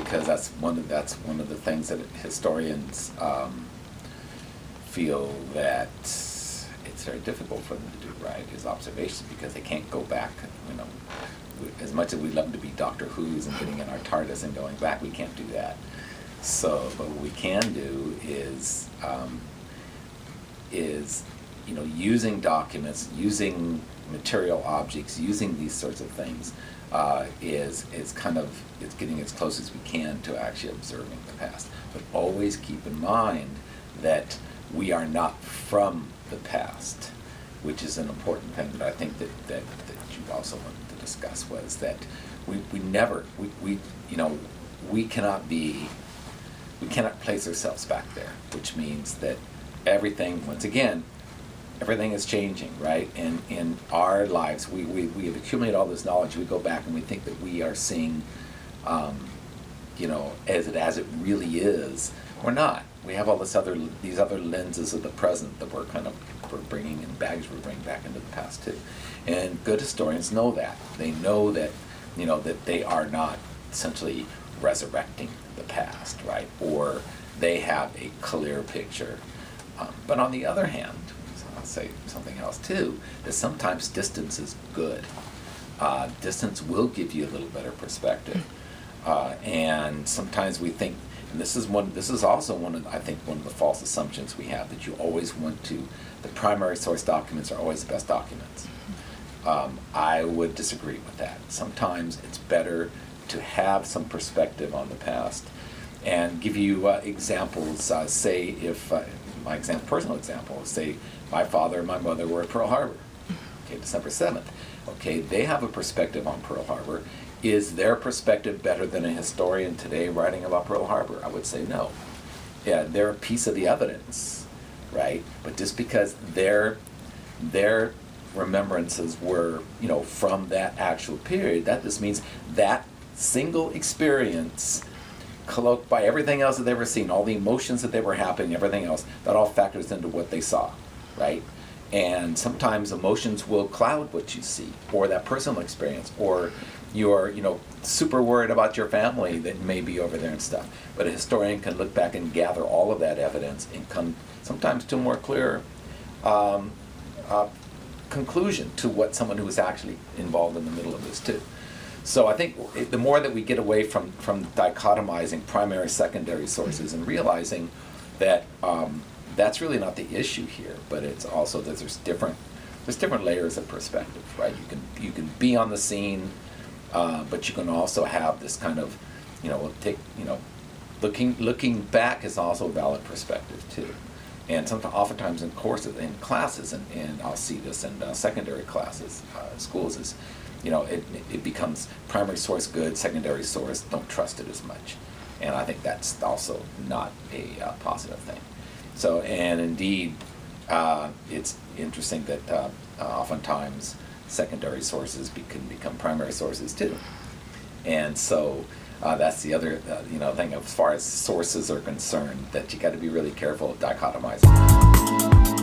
because that's one of the things that historians feel that it's very difficult for them to do, right, is observation, because they can't go back. As much as we love to be Doctor Who's and getting in our TARDIS and going back, we can't do that. So, but what we can do is using documents, using material objects, using these sorts of things, is getting as close as we can to actually observing the past. But always keep in mind that we are not from the past, which is an important thing that I think that you also wanted to discuss, was that we cannot place ourselves back there, which means that everything is changing, right? And in our lives, we have accumulated all this knowledge. We go back and we think that we are seeing, as it really is. We're not. We have all these other lenses of the present that we're bringing in baggage we're bringing back into the past too. And good historians know that. They know that, that they are not essentially resurrecting the past, right? Or they have a clear picture. But on the other hand, I'll say something else too, that sometimes distance is good. Distance will give you a little better perspective. And sometimes we think, and this is also one of the false assumptions we have, that you always the primary source documents are always the best documents. I would disagree with that. Sometimes it's better to have some perspective on the past. And give you examples, say if, personal example, say my father and my mother were at Pearl Harbor, okay, December 7th. Okay, they have a perspective on Pearl Harbor. Is their perspective better than a historian today writing about Pearl Harbor? I would say no. Yeah, they're a piece of the evidence, right? But just because their remembrances were, from that actual period, that just means that single experience, cloaked by everything else that they were seeing, all the emotions that they were having, everything else, that all factors into what they saw, right? And sometimes emotions will cloud what you see, or that personal experience, or you're, super worried about your family that may be over there and stuff. But a historian can look back and gather all of that evidence and come sometimes to a more clear conclusion to what someone who was actually involved in the middle of this too. So I think the more that we get away from dichotomizing primary, secondary sources and realizing that that's really not the issue here, but it's also that there's different layers of perspective, right? You can be on the scene, but you can also have this kind of, looking back is also a valid perspective too. And oftentimes in courses, in classes, and I'll see this in secondary classes, schools, is, it becomes primary source good, secondary source don't trust it as much. And I think that's also not a positive thing. So, and indeed, it's interesting that oftentimes secondary sources can become primary sources too. And so that's the other thing as far as sources are concerned, that you got to be really careful of dichotomizing.